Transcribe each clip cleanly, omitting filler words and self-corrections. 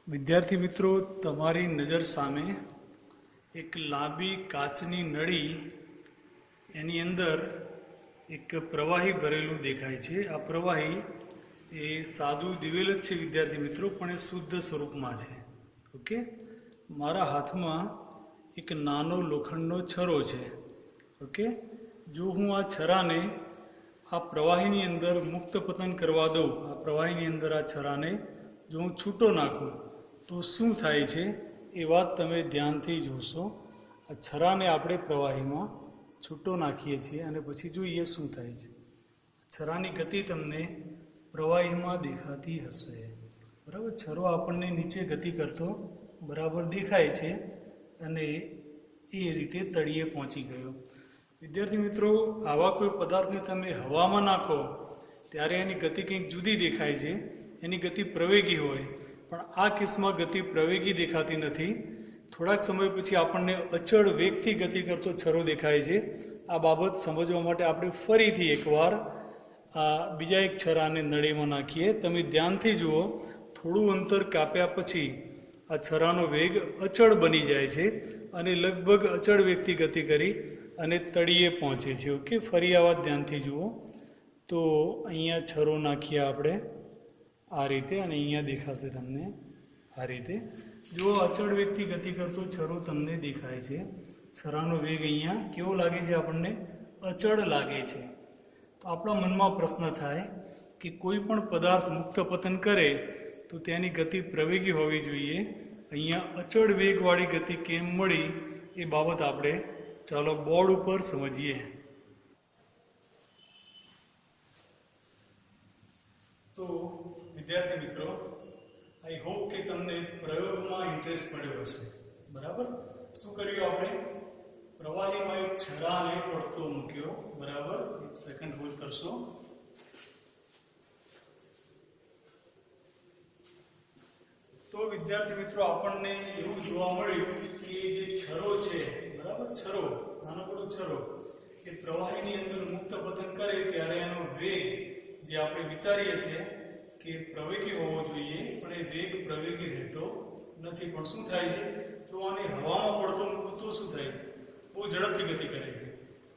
વિદ્યાર્થી મિત્રો, તમારી નજર સામે એક લાંબી કાચની નળી, એની અંદર એક પ્રવાહી ભરેલું દેખાય છે. આ પ્રવાહી એ સાદું દિવેલ જ છે વિદ્યાર્થી મિત્રો, પણ એ શુદ્ધ સ્વરૂપમાં છે. ઓકે, મારા હાથમાં એક નાનો લોખંડનો છરો છે. ઓકે, જો હું આ છરાને આ પ્રવાહીની અંદર મુક્ત પતન કરવા દઉં, આ પ્રવાહીની અંદર આ છરાને જો હું છૂટો નાખું તો શું થાય છે એ વાત તમે ધ્યાનથી જોશો. આ છરાને આપણે પ્રવાહીમાં છૂટો નાખીએ છીએ અને પછી જોઈએ શું થાય છે. છરાની ગતિ તમને પ્રવાહીમાં દેખાતી હશે. બરાબર, છરો આપણને નીચે ગતિ કરતો બરાબર દેખાય છે અને એ રીતે તળિયે પહોંચી ગયો. વિદ્યાર્થી મિત્રો, આવા કોઈ પદાર્થને તમે હવામાં નાખો ત્યારે એની ગતિ કંઈક જુદી દેખાય છે. એની ગતિ પ્રવેગી હોય, પણ આ કેસમાં ગતિ પ્રવેગી દેખાતી નથી. થોડાક સમય પછી આપણને અચળ વેગથી ગતિ કરતો છરો દેખાય છે. આ બાબત સમજવા માટે આપણે ફરીથી એકવાર આ બીજા એક છરાને નળીમાં નાખીએ. તમે ધ્યાનથી જુઓ, થોડું અંતર કાપ્યા પછી આ છરાનો વેગ અચળ બની જાય છે અને લગભગ અચળ વેગથી ગતિ કરી અને તળિયે પહોંચે છે. ઓકે, ફરી આ વાત ધ્યાનથી જુઓ. તો અહીંયા છરો નાખીએ આપણે આ રીતે, અને અહીંયા દેખાશે તમને આ રીતે. જો અચળ વેગથી ગતિ કરતો છરો તમને દેખાય છે, છરાનો વેગ અહીંયા કેવો લાગે છે આપણને? અચળ લાગે છે. તો આપણા મનમાં પ્રશ્ન થાય કે કોઈ પણ પદાર્થ મુક્ત પતન કરે તો તેની ગતિ પ્રવેગી હોવી જોઈએ. અહીંયા અચળ વેગવાળી ગતિ કેમ મળી એ બાબત આપણે ચાલો બોર્ડ ઉપર સમજીએ. તો વિદ્યાર્થી મિત્રો, આઈ હોપ કે તમને પ્રયોગમાં ઇન્ટરેસ્ટ પડ્યો હશે. બરાબર, શું કર્યું આપણે? પ્રવાહીમાં એક છરાને પડતો મૂક્યો. બરાબર, એક સેકન્ડ હોલ્ડ કરશો. તો વિદ્યાર્થી મિત્રો, આપણને એવું જોવા મળ્યું કે જે છરો છે, બરાબર, છરો, નાનકડો છરો, એ પ્રવાહીની અંદર મુક્ત પતન કરે ત્યારે એનો વેગ જે આપણે વિચારીએ છીએ કે પ્રવેગી હોવો જોઈએ, પણ એ વેગ પ્રવેગી રહેતો નથી. પણ શું થાય છે? જો આને હવામાં પડતો મૂકું તો શું થાય છે? બહુ ઝડપથી ગતિ કરે છે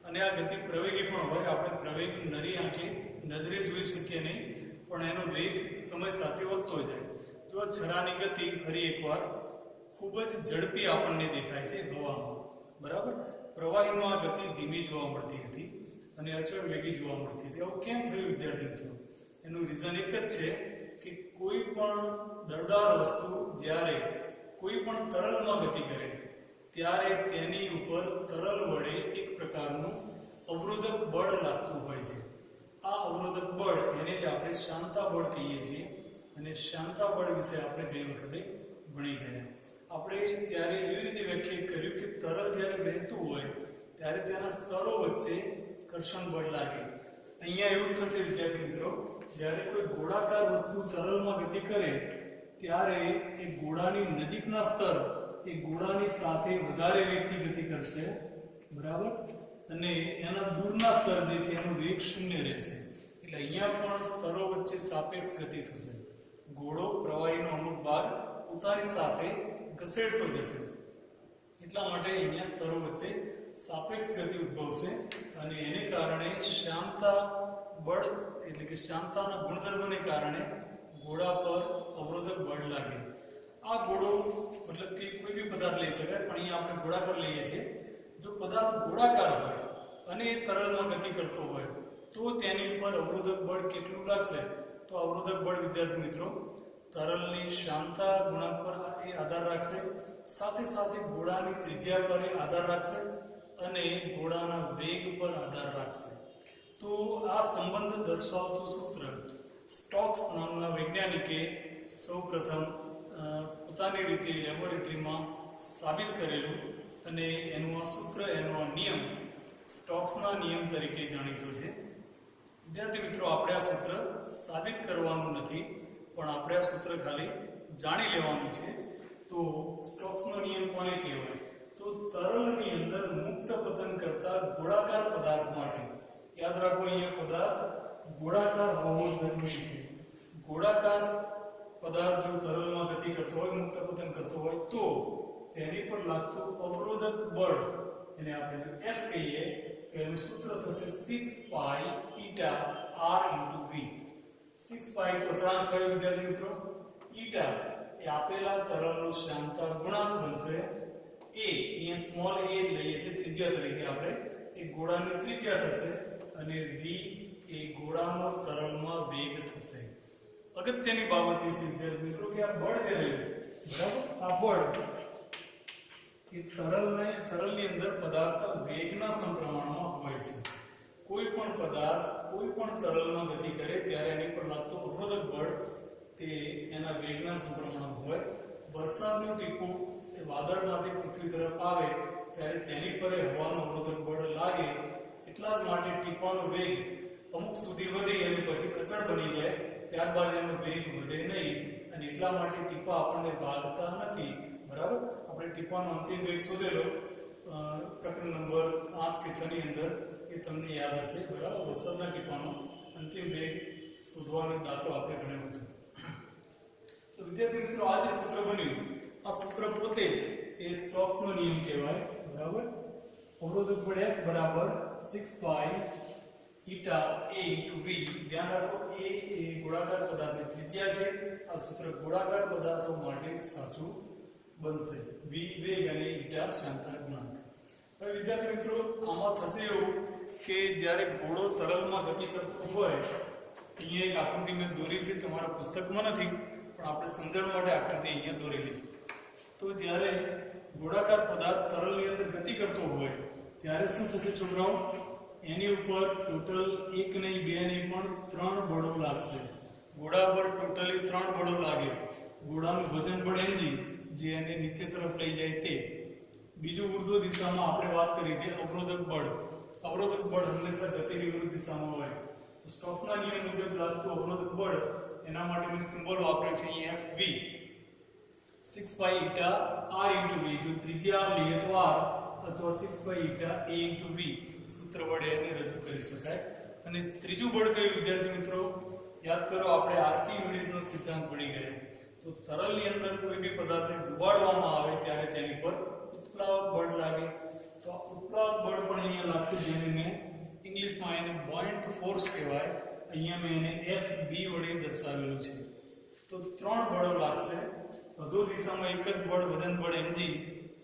અને આ ગતિ પ્રવેગી પણ હોય. આપણે પ્રવેગ નરી આંખે નજરે જોઈ શકીએ નહીં, પણ એનો વેગ સમય સાથે વધતો જાય. જો છરાની ગતિ ફરી એકવાર ખૂબ જ ઝડપી આપણને દેખાય છે હવામાં. બરાબર, પ્રવાહીમાં આ ગતિ ધીમી જોવા મળતી હતી અને અચળ વેગી જોવા મળતી હતી. આવું કેમ થયું વિદ્યાર્થી મિત્રો? એનું રીઝન એક જ છે કે કોઈ પણ દળદાર વસ્તુ જ્યારે કોઈ પણ તરલમાં ગતિ કરે ત્યારે તેની ઉપર તરલ વડે એક પ્રકારનું અવરોધક બળ લાગતું હોય છે. આ અવરોધક બળ એને જ આપણે શાંતા બળ કહીએ છીએ અને શાંતા બળ વિશે આપણે ગઈ વખતે ભણી ગયા. આપણે ત્યારે એવી રીતે વ્યાખ્યાયિત કર્યું કે તરલ જ્યારે વહેતું હોય ત્યારે તેના સ્તરો વચ્ચે ઘર્ષણ બળ લાગે. અહીંયા એવું જ થશે વિદ્યાર્થી મિત્રો, જ્યારે કોઈ ગોળાકાર વસ્તુ તરલમાં ગતિ કરે ત્યારે એ ગોળાની નજીકના સ્તર એ ગોળાની સાથે વધારે વેગથી ગતિ કરશે. બરાબર, અને એના દૂરના સ્તર જે છે એનો વેગ શૂન્ય રહેશે. એટલે અહીંયા પણ સ્તરો વચ્ચે સાપેક્ષ ગતિ થશે. ગોળો પ્રવાહીનો અમુક ભાગ પોતાની સાથે ઘસેડતો જશે. એટલા માટે અહીંયા સ્તરો વચ્ચે સાપેક્ષ ગતિ ઉદ્ભવશે અને એને કારણે શાંતા બળ એટલે કે શાંતાના ગુણધર્મને કારણે ગોળા પર અવરોધક બળ લાગે. આ ગોળો મતલબ કે કોઈ બી પદાર્થ લઈ શકાય, પણ અહીંયા આપણે ગોળાકાર લઈએ છીએ. જો પદાર્થ ગોળાકાર હોય અને એ તરલમાં ગતિ કરતો હોય તો તેની પર અવરોધક બળ કેટલું લાગશે? તો અવરોધક બળ વિદ્યાર્થી મિત્રો તરલની શાંતા ગુણાંક પર એ આધાર રાખશે, સાથે સાથે ગોળાની ત્રિજ્યા પર એ આધાર રાખશે અને ગોળાના વેગ પર આધાર રાખશે. તો આ સંબંધ દર્શાવતું સૂત્ર સ્ટોક્સ નામના વૈજ્ઞાનિકે સૌપ્રથમ પોતાની રીતે લેબોરેટરીમાં સાબિત કરેલું અને એનું આ સૂત્ર, એનો આ નિયમ સ્ટોક્સના નિયમ તરીકે જાણીતો છે. વિદ્યાર્થી મિત્રો, આપણે આ સૂત્ર સાબિત કરવાનું નથી, પણ આપણે આ સૂત્ર ખાલી જાણી લેવાનું છે. તો સ્ટોક્સનો નિયમ કોને કહેવાય? તો તરલની અંદર મુક્ત પતન કરતા ગોળાકાર પદાર્થ માટે, યાદ રાખો અહીંયા પદાર્થ ગોળાકાર હોવો જરૂરી છે. ગોળાકાર પદાર્થ જો તરલમાં ગતિ કરતો હોય, મુક્ત પતન કરતો હોય તો તેની પર લાગતું અવરોધક બળ એને આપણે F કહીએ તો એનું સૂત્ર થશે 6 પાઈ ઈટા r into v. 6 પાઈ તો અચળાંક થયો વિદ્યાર્થી મિત્રો. ઈટા એ આપેલા તરલનો શ્યામતા ગુણાંક બનશે. a અહીંયા સ્મોલ a લઈએ છીએ ત્રિજ્યા તરીકે આપણે, એ ગોળાની ત્રિજ્યા થશે અને v એ ગોળાનો તરલમાં વેગ થશે. અગત્યની બાબત એ છે વિદ્યાર્થી મિત્રો કે આ બળ જે રહ્યું, બરાબર, આ બળ એ તરલની અંદર પદાર્થ વેગના સમપ્રમાણમાં હોય છે. કોઈ પણ પદાર્થ કોઈ પણ તરલમાં ગતિ કરે ત્યારે એની પર લાગતું અવરોધક બળ તે એના વેગના સમપ્રમાણમાં હોય. વરસાદનું ટીપું એ વાદળમાંથી પૃથ્વી તરફ આવે ત્યારે તેની પર હવાનું અવરોધક બળ લાગે, એટલા જ માટે ટીપાનો વેગ અમુક સુધી વધી અને પછી અચળ બની જાય, ત્યારબાદ એનો વેગ વધે નહીં અને એટલા માટે ટીપા આપણને વાગતા નથી. બરાબર, આપણે ટીપાનો અંતિમ વેગ શોધેલો પ્રકરણ નંબર 5 કે 6 ની અંદર, એ તમને યાદ હશે. બરાબર, વરસાદના ટીપાનો અંતિમ વેગ શોધવાનો દાખલો આપણે ગણ્યો હતો. તો વિદ્યાર્થી મિત્રો, આ જે સૂત્ર બન્યું, આ સૂત્ર પોતે જ એ સ્ટોક્સનો નિયમ કહેવાય. બરાબર, અવરોધક બળ F બરાબર 6 પાઈ ઈટા a into v. ધ્યાન રાખો, a એ ગોળાકાર પદાર્થની ત્રિજ્યા છે. આ સૂત્ર ગોળાકાર પદાર્થો માટે સાચું બનશે. v વેગ અને ઈટા શ્યામતા ગુણાંક. હવે વિદ્યાર્થી મિત્રો, આમાં થશે એવું કે જ્યારે ઘોડો તરલમાં ગતિ કરતો હોય, અહીંયા એક આકૃતિ મેં દોરી છે, તમારા પુસ્તકમાં નથી પણ આપણે સમજણ માટે આકૃતિ અહીંયા દોરેલી છે. તો જ્યારે ગોળાકાર પદાર્થ તરલની અંદર ગતિ કરતો હોય ત્યારે શું થશે છોકરાઓ? એની ઉપર ટોટલ 1 નહીં 2 નહીં પણ 3 બળો લાગશે. ઘોડા પર ટોટલી 3 બળો લાગે. ઘોડાનું વજન બળ mg જે એને નીચે તરફ લઈ જાય તે. બીજું ઉર્ધ્વ દિશામાં આપણે વાત કરી હતી અવરોધક બળ. અવરોધક બળ હંમેશા ગતિની વિરુદ્ધ દિશામાં હોય. તો સ્ટોક્સના નિયમ મુજબ લાગતું અવરોધક બળ, એના માટે મેં સિમ્બોલ વાપર્યો છે અહીં FV. 6 પાઈ ઈટા r into v. જો ત્રિજ્યા લઈએ તો r અથવા 6 પાઈ ઈટા a into v સૂત્ર વડે એને રજૂ કરી શકાય. અને ત્રીજું બળ કયું વિદ્યાર્થી મિત્રો? યાદ કરો, આપણે આર્કિમિડીઝનો સિદ્ધાંત ભણી ગયા. તો તરલની અંદર કોઈ બી પદાર્થને ડુબાડવામાં આવે ત્યારે તેની પર ઉત્પ્લાવક બળ લાગે. તો આ ઉત્પ્લાવક બળ પણ અહીંયા લાગશે, જેને મેં ઇંગ્લિશમાં એને બોયન્ટ ફોર્સ કહેવાય. અહીંયા મેં એને FB વડે દર્શાવેલું છે. તો 3 બળો લાગશે. અધો દિશામાં એક જ બળ વજન બળ mg,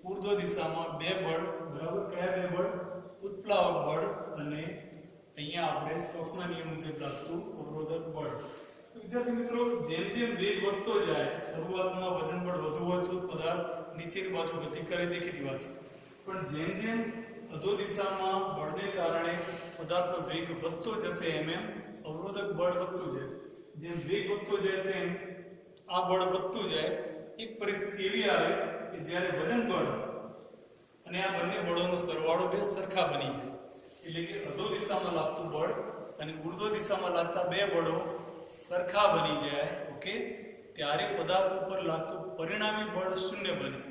ઉર્ધ્વ દિશામાં 2 બળ. બરાબર, કયા 2 બળ? ઉત્પ્લાવક બળ અને અહીંયા આપણે સ્ટોક્સના નિયમ મુજબ લાગતું અવરોધક બળ. વિદ્યાર્થી મિત્રો, જેમ જેમ વેગ વધતો જાય, શરૂઆતમાં વજન બળ વધુ હોય તો પદાર્થ નીચેની બાજુ ગતિ કરે, દેખીતી વાત છે. પણ જેમ જેમ અધો દિશામાં બળને કારણે પદાર્થનો વેગ વધતો જશે એમ અવરોધક બળ વધતું જાય. જેમ વેગ વધતો જાય તેમ આ બળ વધતું જાય. એક પરિસ્થિતિ એવી આવે કે જ્યારે વજન બળ અને આ બંને બળોનો સરવાળો બે સરખા બની જાય, એટલે કે અધો દિશામાં લાગતું બળ અને ઉર્ધ્વ દિશામાં લાગતા 2 બળો સરખા બની જાય. ઓકે, ત્યારે પદાર્થ ઉપર લાગતું પરિણામી બળ શૂન્ય બને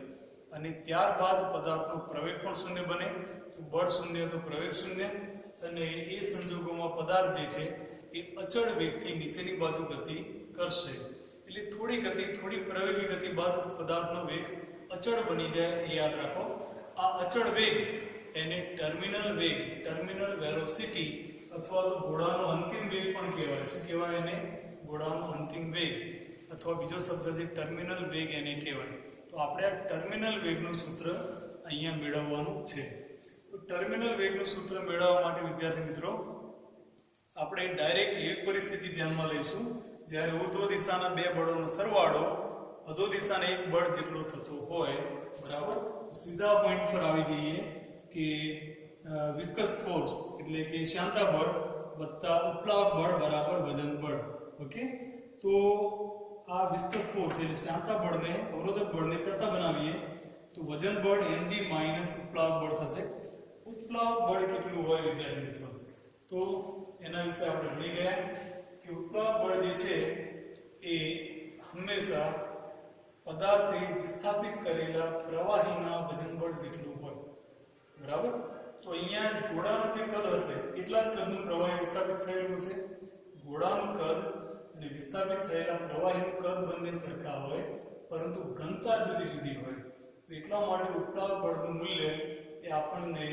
અને ત્યારબાદ પદાર્થનો પ્રવેગ પણ શૂન્ય બને. તો બળ શૂન્ય તો પ્રવેગ શૂન્ય, અને એ સંજોગોમાં પદાર્થ જે છે એ અચળ વેગથી નીચેની બાજુ ગતિ કરશે. એટલે થોડી ગતિ, થોડી પ્રવેગી ગતિ બાદ પદાર્થનો વેગ અચળ બની જાય, એ યાદ રાખો. આ અચળ વેગ એને ટર્મિનલ વેગ, ટર્મિનલ વેલોસિટી અથવા તો ઘોડાનો અંતિમ વેગ પણ કહેવાય. શું કહેવાય એને? ઘોડાનો અંતિમ વેગ, અથવા બીજો શબ્દ છે ટર્મિનલ વેગ એને કહેવાય. તો આપણે આ ટર્મિનલ વેગનું સૂત્ર અહીંયા મેળવવાનું છે. તો ટર્મિનલ વેગનું સૂત્ર મેળવવા માટે વિદ્યાર્થી મિત્રો આપણે ડાયરેક્ટ એવી પરિસ્થિતિ ધ્યાનમાં લઈશું જ્યારે ઉર્ધ્વ દિશાના 2 બળોનો સરવાળો અધો દિશાના 1 બળ જેટલો થતો હોય. બરાબર, સીધા પોઈન્ટ પર આવી જઈએ કે વિસ્કસ ફોર્સ એટલે કે શ્યામતા બળ વત્તા ઉત્પ્લાવક બળ બરાબર વજન બળ. ઓકે, તો આ વિસ્કસ ફોર્સ એટલે શ્યામતા બળને અવરોધક બળને કરતા બનાવીએ તો વજન બળ mg માઈનસ ઉત્પ્લાવક બળ થશે. ઉત્પ્લાવક બળ કેટલું હોય વિદ્યાર્થી મિત્રો? તો એના વિશે આપણે ભણી ગયા કે ઉત્પ્લાવક બળ જે છે એ હંમેશા પદાર્થે વિસ્થાપિત કરેલા પ્રવાહીના વજન બળ જેટલું હોય. બરાબર, તો અહીંયા ઘોડાનું જે કદ હશે એટલા જ કદનું પ્રવાહી વિસ્થાપિત થયેલું હશે. ઘોડાનું કદ અને વિસ્થાપિત થયેલા પ્રવાહીનું કદ બંને સરખા હોય, પરંતુ ઘનતા જુદી જુદી હોય. તો એટલા માટે ઉપલાક બળનું મૂલ્ય એ આપણને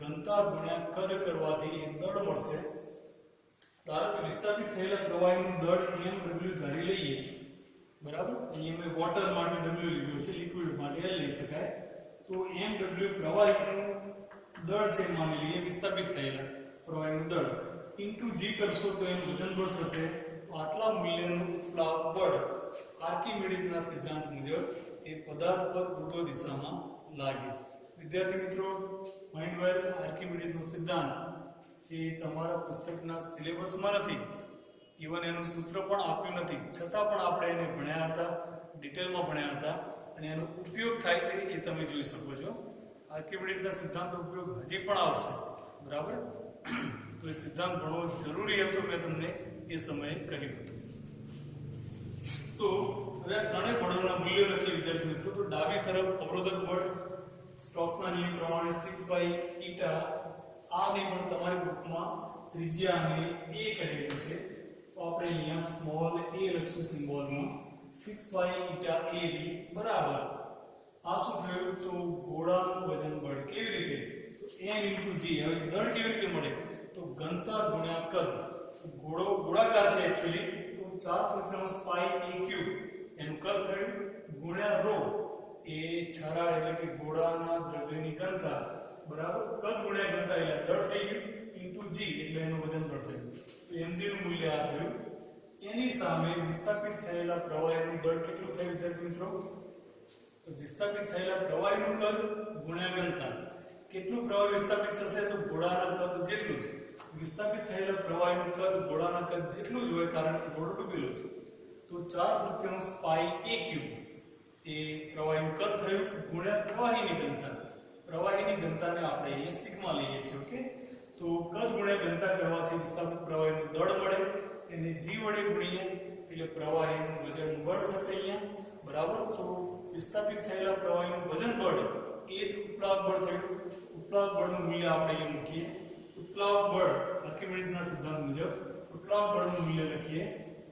ઘનતા ગુણ્યા કદ કરવાથી એક દળ મળશે. ધારો કે વિસ્થાપિત થયેલા પ્રવાહીનું દળ mw ધારી લઈએ, બરાબર. અહીંયા મેં વોટર માટે w લીધું છે, લિક્વિડ માટે l લઈ શકાય. તો mw પ્રવાહીનું દળ છે માની લઈએ, વિસ્થાપિત થયેલા પ્રવાહીનું દળ ઇન્ટુ g કરશો તો એનું વજન બળ થશે. તો આટલા મૂલ્યનું ઉપલાક બળ આર્કિમિડીઝના સિદ્ધાંત મુજબ એ પદાર્થ પર ઉર્ધ્વ દિશામાં લાગે. વિદ્યાર્થી મિત્રો, માઇન્ડ વેલ આર્કિમિડીઝનો સિદ્ધાંત એ તમારા પુસ્તકના સિલેબસમાં નથી, ઇવન એનું સૂત્ર પણ આપ્યું નથી, છતાં પણ આપણે એને ભણ્યા હતા, ડિટેલમાં ભણ્યા હતા અને એનો ઉપયોગ થાય છે એ તમે જોઈ શકો છો. આર્કિમિડીઝના સિદ્ધાંતનો ઉપયોગ હજી પણ આવશે, બરાબર. તો એ સિદ્ધાંત ભણવો જરૂરી હતો, મેં તમને એ સમયે કહ્યું હતું. તો હવે ત્રણેય બળોના મૂલ્યો લખીએ વિદ્યાર્થી મિત્રો. તો ડાબી તરફ અવરોધક બળ સ્ટોક્સના નિયમ પ્રમાણે 6/η, આ નિયમ પણ તમારી બુકમાં ત્રિજ્યાને a કહેલું છે. તો આપણે અહીંયા સ્મોલ a લખશું સિમ્બોલમાં, 6/η બરાબર. આ શું થયું? તો ગોળાનું વજન બળ. કેવી રીતે? તો m × g. હવે દળ કેવી રીતે મળે? તો ઘનતા ગુણ્યા કદ. ગોળો ગોળાકાર છે એક્ચ્યુઅલી, તો 4/πa³ એનું કદ થયું ગુણ્યા ρ, એ છરા એટલે કે ગોળાના દ્રવ્યની ઘનતા, બરાબર. કદ ગુણ્યા ઘનતા એટલે દળ થઈ ગયું, ઇન્ટુ g એટલે એનું વજન બળ થયું. તો mg નું મૂલ્ય આ થયું. એની સામે વિસ્થાપિત થયેલા પ્રવાહીનું દળ કેટલું થયું વિદ્યાર્થી મિત્રો? તો વિસ્થાપિત થયેલા પ્રવાહીનું કદ ગુણ્યા ઘનતા. કેટલું પ્રવાહી વિસ્થાપિત થશે? તો ગોળાના કદ જેટલું જ. વિસ્થાપિત થયેલા પ્રવાહીનું કદ ગોળાના કદ જેટલું જ હોય, કારણ કે ગોળો ડૂબેલો છે. તો 4/πa³ એ પ્રવાહીનું કદ થયું ગુણ્યા પ્રવાહીની ઘનતા. પ્રવાહીની ઘનતાને આપણે અહીંયા સિગ્મા લઈએ છીએ, ઓકે. તો કદ ગુણ્યા ઘનતા કરવાથી વિસ્થાપિત પ્રવાહીનું દળ મળે, એને g વડે ગુણીએ એટલે પ્રવાહીનું વજન બળ થશે અહીંયા, બરાબર. તો વિસ્થાપિત થયેલા પ્રવાહીનું વજન બળ એ જ ઉપલાક બળ થયું. ઉપલાક બળનું મૂલ્ય આપણે અહીંયા મૂકીએ. ઉપલાક બળ આર્કિમિડીઝના સિદ્ધાંત મુજબ ઉપલાક બળનું મૂલ્ય લખીએ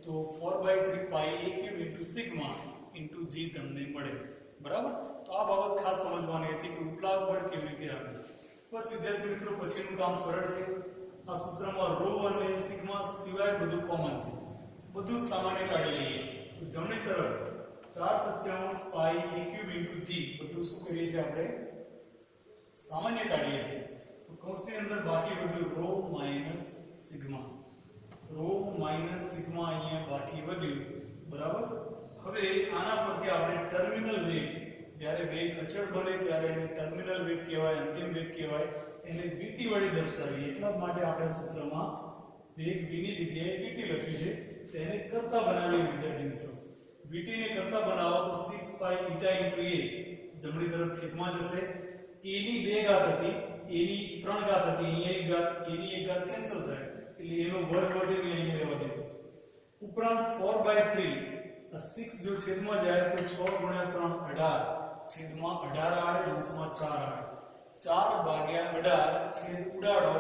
તો 4/3πa³ × સિગ્મા × g તમને મળે, બરાબર. તો આ બાબત ખાસ સમજવાની હતી કે ઉપલાક બળ કેવી રીતે આવે. બસ વિદ્યાર્થી મિત્રો, પછીનું કામ સરળ છે. આ સૂત્રમાં ρ અને સિગ્મા સિવાય બધું કોમન છે, બધું જ સામાન્ય કાઢી લઈએ. તો જમણી તરફ 4/πa³ × g બધું શું કરીએ છીએ આપણે? સામાન્ય કાઢીએ છીએ. તો કૌંસની અંદર બાકી બધું ρ - સિગ્મા. ρ - સિગ્મા અહીંયા બાકી વધ્યું, બરાબર. હવે આના પરથી આપણે ટર્મિનલ વેગ, જ્યારે વેગ અચળ બને ત્યારે એને ટર્મિનલ વેગ કહેવાય, અંતિમ વેગ કહેવાય, એને vt વડે દર્શાવીએ. એટલા માટે આપણે સૂત્રમાં વેગ v ની જગ્યાએ vt લખ્યું છે. તેને કરતા બનાવીએ વિદ્યાર્થી મિત્રો. vt ને કરતા બનાવો તો 6πη × a જમણી તરફ છેદમાં જશે. a ની 2 ઘાત હતી, a ની 3 ઘાત હતી, અહીંયા 1 ઘાત, a ની 1 ઘાત કેન્સલ થાય એટલે એનો વર્ગ વધે ને અહીંયા રહેવા દીધો છે. ઉપરાંત 4/3, આ 6 જો છેદમાં જાય તો 6 × 3 18, છેદમાં 18 આવે, અંશમાં 4 આવે. 4/18 છેદ ઉડાડો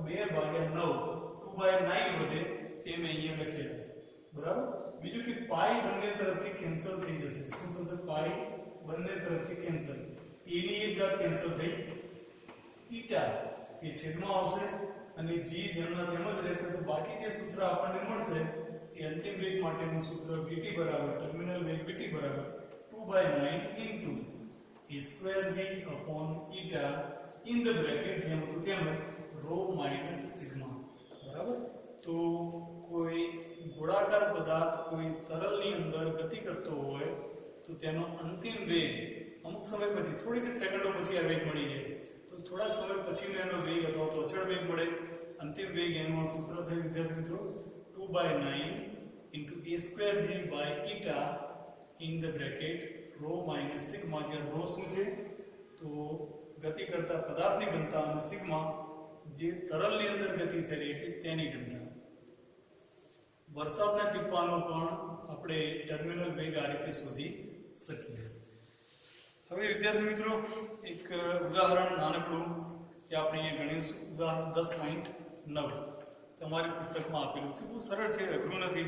2/9, 2/9 વધે એ મેં અહીંયા લખેલા છે, બરાબર. બીજું કે પાઈ બંને તરફથી કેન્સલ થઈ જશે. શું થશે? પાઈ બંને તરફથી કેન્સલ. a ની 1 ઘાત કેન્સલ થઈ, ઈટા એ છેદમાં આવશે અને g જેમના તેમ જ રહેશે. તો બાકી જે સૂત્ર આપણને મળશે એ અંતિમ વેગ માટેનું સૂત્ર vt બરાબર, ટર્મિનલ વેગ vt બરાબર 2/9 × a²g/η ઇન ધ બ્રેકેટ, જેમ હતું તેમ જ ρ - સિગ્મા, બરાબર. તો કોઈ ગોળાકાર પદાર્થ કોઈ તરલની અંદર ગતિ કરતો હોય તો તેનો અંતિમ વેગ અમુક સમય પછી, થોડીક જ સેકન્ડો પછી આ વેગ મળી જાય. તો થોડાક સમય પછીનો એનો વેગ અથવા તો અચળ વેગ મળે. અંતિમ વેગ એનું સૂત્ર થયું વિદ્યાર્થી મિત્રો 2/9 × a²g/η in the bracket ρ - sigma. જ્યાં ρ શું છે? તો ગતિ કરતા પદાર્થની ઘનતા અને સિગ્મા જે તરલની અંદર ગતિ થઈ રહી છે તેની ઘનતા. વરસાદના ટીપાનો પણ આપણે ટર્મિનલ વેગ આ રીતે શોધી શકીએ. હવે વિદ્યાર્થી મિત્રો, એક ઉદાહરણ નાનકડું એ આપણે અહીંયા ગણીશું. ઉદાહરણ 10.9 તમારી પુસ્તકમાં આપેલું છે. બહુ સરળ છે, અઘરું નથી,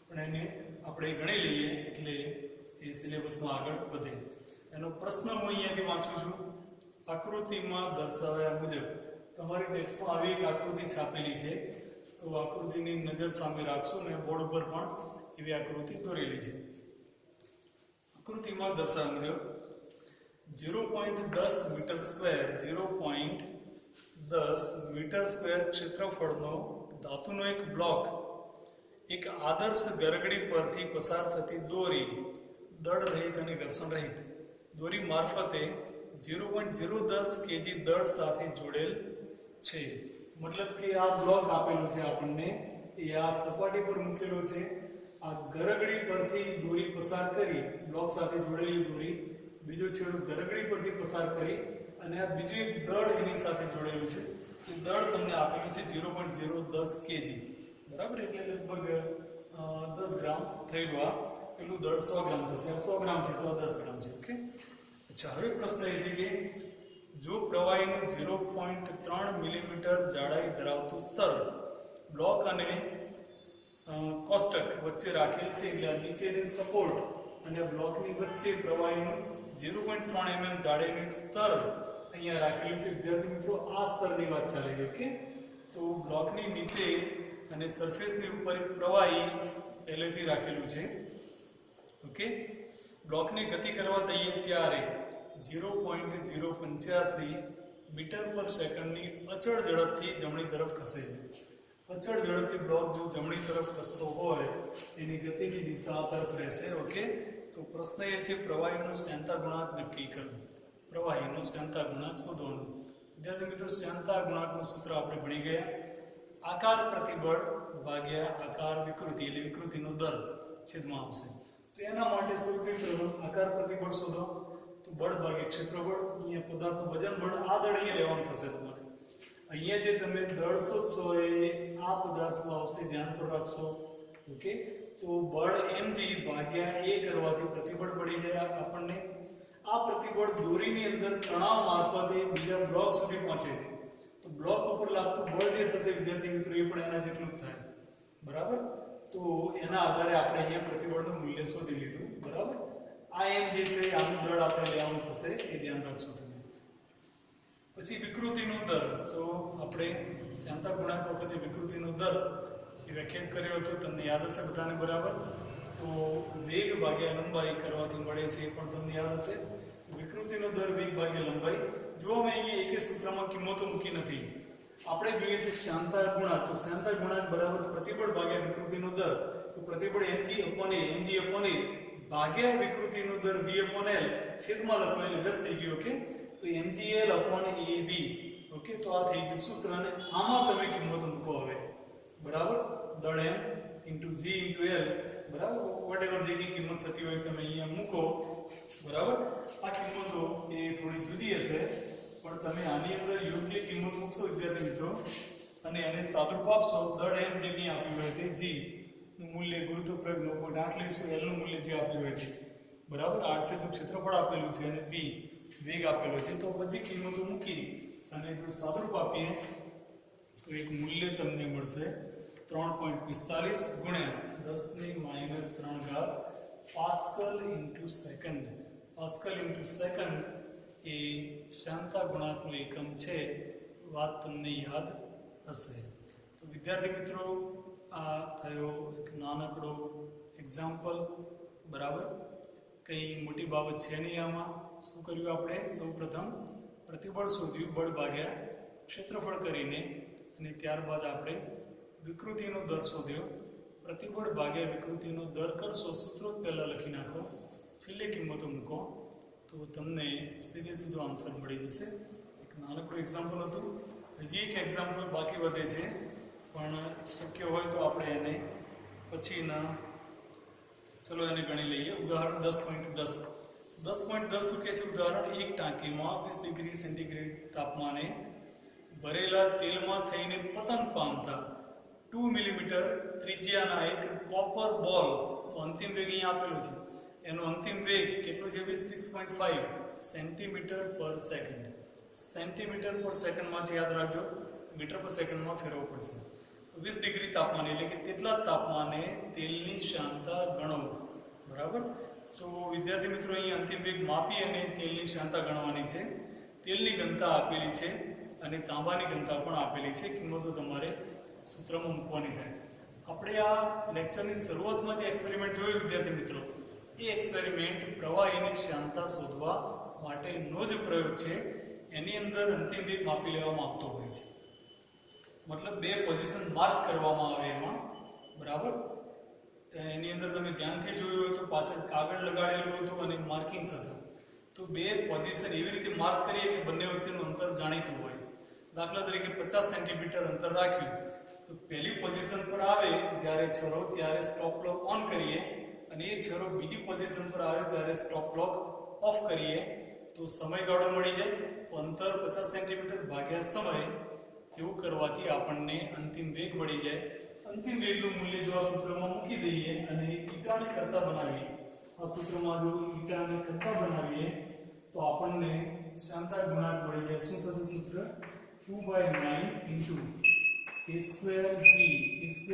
પણ એને આપણે ગણી લઈએ એટલે એ સિલેબસમાં આગળ વધે. એનો પ્રશ્ન હું અહીંયાથી વાંચું છું. આકૃતિમાં દર્શાવ્યા મુજબ તમારી ટેક્સ્ટમાં આવી એક આકૃતિ છાપેલી છે, તો આકૃતિની નજર સામે રાખશો અને બોર્ડ ઉપર પણ એવી આકૃતિ દોરેલી છે. આકૃતિમાં દર્શાવ્યા મુજબ 0.10 મીટર સ્ક્વેર 0.10 મીટર સ્ક્વેર ક્ષેત્રફળનો ધાતુનો એક બ્લોક એક આદર્શ ગરગડી પરથી પસાર થતી દોરી દળ રહિત અને ઘર્ષણ રહિત દોરી મારફતે 0.010 કેજી દળ સાથે જોડેલ છે. મતલબ કે આ બ્લોક આપેલો છે આપણને, એ આ સપાટી પર મૂકેલો છે. આ ગરગડી પરથી દોરી પસાર કરી, બ્લોક સાથે જોડેલી દોરી બીજો છેડો ગરગડી પરથી પસાર કરી અને આ બીજું એક દળ એની સાથે જોડેલું છે. એ દળ તમને આપેલું છે 0.010 કેજી, બરાબર. એટલે લગભગ 10 ગ્રામ થયું. આ પેલું દળ 100 ગ્રામ થશે. 100 ગ્રામ છે તો 10 ગ્રામ છે. ઓકે. અચ્છા, હવે પ્રશ્ન એ છે કે જો પ્રવાહીનું 0.3 મિલીમીટર જાડાઈ ધરાવતું સ્તર બ્લોક અને કોષ્ટક વચ્ચે રાખેલ છે, એટલે નીચેની સપોર્ટ અને બ્લોકની વચ્ચે પ્રવાહીનું 0.3 mm જાડાઈનું સ્તર અહીંયા રાખેલું છે. વિદ્યાર્થી મિત્રો, આ સ્તરની વાત ચાલે છે. ઓકે. તો બ્લોકની નીચે અને સરફેસની ઉપર એક પ્રવાહી પહેલેથી રાખેલું છે. ઓકે. બ્લોકની ગતિ કરવા દઈએ ત્યારે 0.085 મીટર પર સેકન્ડની અચળ ઝડપથી જમણી તરફ ખસે છે. અચળ ઝડપથી બ્લોક જો જમણી તરફ ખસતો હોય એની ગતિની દિશા આ તરફ રહેશે. ઓકે. તો પ્રશ્ન એ છે પ્રવાહીનો શ્યાનતા ગુણાંક નક્કી કરવો. પ્રવાહીનો શ્યાનતા ગુણાંક શોધવાનો. વિદ્યાર્થી મિત્રો, શ્યાનતા ગુણાંકનું સૂત્ર આપણે ભણી ગયા. આકાર પ્રતિબળ ભાગ્યા આકાર વિકૃતિ, એટલે વિકૃતિનો દર છેદમાં આવશે. તો એના માટે સૌથી પહેલું આકાર પ્રતિબળ શોધો. તો બળ ભાગ્યા ક્ષેત્રબળ. અહીંયા પદાર્થનું વજન બળ, આ દળ અહીંયા લેવાનું થશે તમારે. અહીંયા જે તમે દળ શોધશો એ આ પદાર્થનું આવશે, ધ્યાન પર રાખશો. ઓકે. તો બળ mg ભાગ્યા a કરવાથી પ્રતિબળ પડી જાય આપણને. આ પ્રતિબળ દોરીની અંદર તણાવ મારફતે બીજા બ્લોક સુધી પહોંચે છે. તો બ્લોક ઉપર લાગતું બળ જે થશે વિદ્યાર્થી મિત્રો, એ પણ એના જેટલું જ થાય. બરાબર. તો એના આધારે આપણે અહીંયા પ્રતિબળનું મૂલ્ય શોધી લીધું. બરાબર. આ m જે છે આનું દળ આપણે લેવાનું થશે, એ ધ્યાન રાખશો તમે. પછી વિકૃતિનો દર. તો આપણે શ્યાનતા ગુણાંક વખતે વિકૃતિનો દર એ વ્યાખ્યાયિત કર્યો હતો, તમને યાદ હશે બધાને. બરાબર. તો વેગ ભાગ્યા લંબાઈ કરવાથી મળે છે, એ પણ તમને યાદ હશે. વિકૃતિનો દર વેગ ભાગ્યા લંબાઈ. જો અમે અહીંયા એકે સૂત્રમાં કિંમતો મૂકી નથી, આપણે જોઈએ છે શ્યાનતા ગુણાંક. તો શ્યાનતા ગુણાંક બરાબર પ્રતિબળ ભાગ્યા વિકૃતિનો દર. તો પ્રતિબળ mg upon a ભાગ્યા વિકૃતિનો દર v upon l છેદમાં લખો એટલે વ્યસ્ત થઈ ગયું. ઓકે. તો mgl upon ab. ઓકે. તો આ થઈ ગયું સૂત્ર, અને આમાં તમે કિંમતો મૂકો હવે. બરાબર. દળ m into g into l. બરાબર. વોટેવર જેની કિંમત થતી હોય તમે અહીંયા મૂકો. બરાબર. આ કિંમતો એ થોડી જુદી હશે, પણ તમે આની અંદર યોગ્ય કિંમત મૂકશો વિદ્યાર્થી મિત્રો, અને એને સાદુરૂપ આપશો. દળ m જે કંઈ આપ્યું હોય તે g નું મૂલ્ય ગુરુત્વ પ્રયોગ 9.8 લઈશું. l નું મૂલ્ય જે આપ્યું હોય તે. બરાબર. 8 છે તો ક્ષેત્રફળ આપેલું છે અને v વેગ આપેલો છે. તો બધી કિંમતો મૂકી અને જો સાદુરૂપ આપીએ તો એક મૂલ્ય તમને મળશે 3.45 ગુણ્યા 10⁻³ pascal into second. Pascal into second એ શ્યાનતા ગુણાંકનો એકમ છે. વાત તમને યાદ હશે. તો વિદ્યાર્થી મિત્રો, આ થયો એક નાનકડો એક્ઝામ્પલ. બરાબર. કંઈ મોટી બાબત છે નહીં આમાં. શું કર્યું આપણે? સૌપ્રથમ પ્રતિબળ શોધ્યું બળ ભાગ્યા ક્ષેત્રફળ કરીને, અને ત્યારબાદ આપણે વિકૃતિનો દર શોધ્યો. પ્રતિબળ ભાગ્યા વિકૃતિનો દર કરશો, સૂત્રો પહેલાં લખી નાખો, છેલ્લે કિંમતો મૂકો, તો તમને સીધે સીધો આન્સર મળી જશે. એક નાનકડું એક્ઝામ્પલ હતું. હજી એક એક્ઝામ્પલ બાકી વધે છે, પણ શક્ય હોય તો આપણે એને પછીના ચલો એને ગણી લઈએ. ઉદાહરણ 10.10. 10.10 શું કહે છે ઉદાહરણ? એક ટાંકીમાં 20 ડિગ્રી સેન્ટીગ્રેડ તાપમાને ભરેલા તેલમાં થઈને પતન પામતા 2 મિલીમીટર ત્રિજ્યાના એક કોપર બોલ, તો અંતિમ વેગ અહીંયા આપેલો છે. એનો અંતિમ વેગ કેટલો છે? 6.5 સેન્ટીમીટર પર સેકન્ડ. સેન્ટીમીટર પર સેકન્ડમાં છે, યાદ રાખજો. મીટર પર સેકન્ડમાં ફેરવવું પડશે. તો 20 ડિગ્રી તાપમાને એટલે કે તેટલા તાપમાને તેલની શ્યાનતા ગણો. બરાબર. તો વિદ્યાર્થી મિત્રો અહીં અંતિમ વેગ માપી અને તેલની શાંતા ગણવાની છે. તેલની ઘનતા આપેલી છે અને તાંબાની ઘનતા પણ આપેલી છે. કિંમતો તમારે સૂત્રમાં મૂકવાની થાય. આપણે આ લેક્ચરની શરૂઆતમાંથી એક્સપેરિમેન્ટ જોયું વિદ્યાર્થી મિત્રો. એ એક્સપેરિમેન્ટ પ્રવાહીની શાંતા શોધવા માટેનો જ પ્રયોગ છે. એની અંદર અંતિમ વેગ માપી લેવામાં આવતો હોય છે. મતલબ બે પોઝિશન માર્ક કરવામાં આવે એમાં, બરાબર. એની અંદર તમે ધ્યાનથી જોયું હોય તો પાછળ કાગળ લગાડેલું હતું અને માર્કિંગ્સ હતા. તો બે પોઝિશન એવી રીતે માર્ક કરીએ કે બંને વચ્ચેનું અંતર જાણીતું હોય. દાખલા તરીકે 50 સેન્ટીમીટર અંતર રાખ્યું તો પહેલી પોઝિશન પર આવે જ્યારે છરો ત્યારે સ્ટોપ ક્લોક ઓન કરીએ અને એ છરો બીજી પોઝિશન પર આવે ત્યારે સ્ટોપ ક્લોક ઓફ કરીએ તો સમયગાળો મળી જાય. તો અંતર 50 સેન્ટીમીટર ભાગ્યા સમય એવું કરવાથી આપણને અંતિમ વેગ મળી જાય. અંતિમ વેગનું મૂલ્ય જો આ સૂત્રમાં મૂકી દઈએ અને ઈટાને કરતા બનાવીએ, આ સૂત્રમાં જો ઈટાને કરતા બનાવીએ તો આપણને શાંતા ગુણાંક મળી જાય. શું થશે સૂત્ર? q/9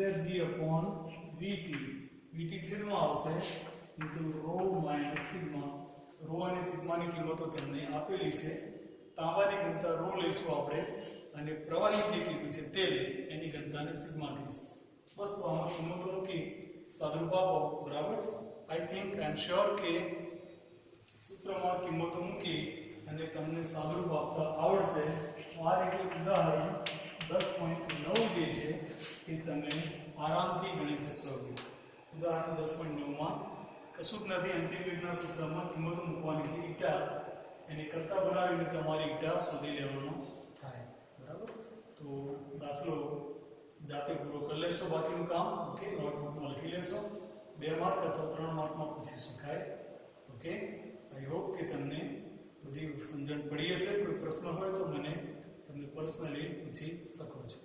a²g upon vt. vt છેદમાં આવશે into ρ - સિગ્મા. ρ અને સિગ્માની કિંમતો તમને આપેલી છે. તાંબાની ઘનતા ρ લઈશું આપણે અને પ્રવાહી જે કીધું છે તેલ એની ઘનતાને સિગ્મા કહીશું. બસ તો આમાં કિંમતો મૂકી સાદુરૂપ આપો, બરાબર. આઈ એમ શ્યોર કે સૂત્રમાં કિંમતો મૂકી અને તમને સાદુરૂપ આપતા આવડશે. આ રીતે ઉદાહરણ 10.9 જે છે એ તમે આરામથી ગણી શકશો. ઉદાહરણ 10.9માં કશું જ નથી. અંતિમ વેગના સૂત્રમાં કિંમતો મૂકવાની છે. ઈટા એને કરતા બનાવીને તમારી ઈટા શોધી લેવાનો થાય, બરાબર. તો દાખલો જાતે પૂરો કરી લેશો. બાકીનું કામ ઓકે નોટબુકમાં લખી લેશો. 2 માર્ક અથવા 3 માર્કમાં પૂછી શકાય. ઓકે, આઈ હોપ કે તમને બધી સમજણ પડી હશે. કોઈ પ્રશ્ન હોય તો મને તમે પર્સનલી પૂછી શકો છો.